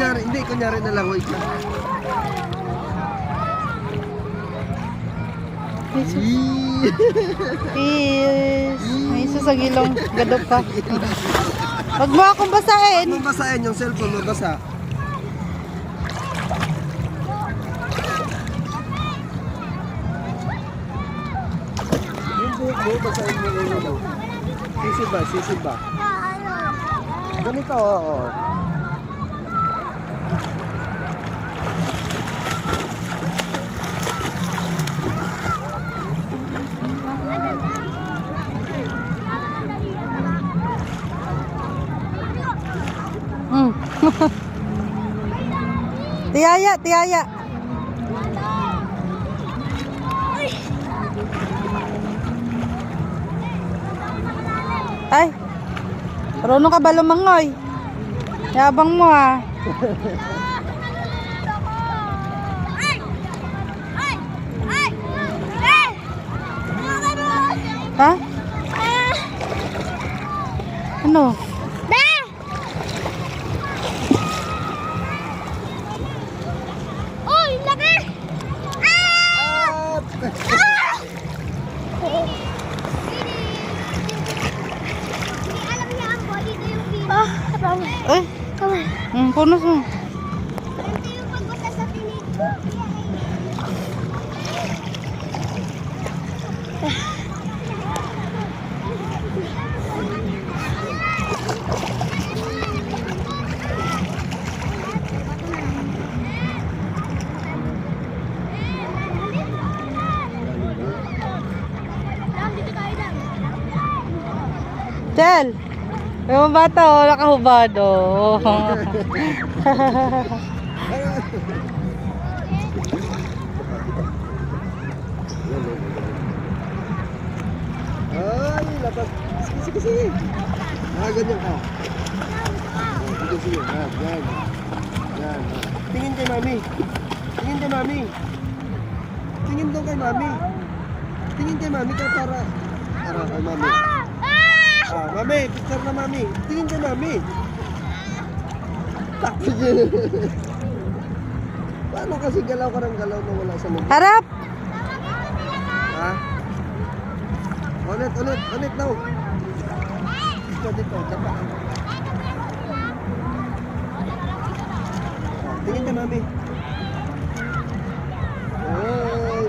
kunyari na lang, wait lang. May isa sa gilong gadok ka. Huwag mo akong basahin. Huwag mo basahin yung cellphone mo, basa. Yung buhok mo, basahin mo yung ano. Sisi ba? Ganito, oo. Tiyaya. Ay, marunong ka ba lumangoy? Yabang mo ah. Ha? Ano? Eh, punos mo. Chel! Yung bata oh, nakahubad oh. Ay, labas. Sige. Ganyan ka. Sige. Yan. Tingin kay mami. Tingin doon kay mami. Tingin kay mami ka para kay mami. Mami, picture na mami. Tingin kay mami. Takbo. Paano kasi galaw ka ng galaw na wala sa mami? Harap! Ha? Ulit daw. Dito, tapa. Tingin kay mami. Ay,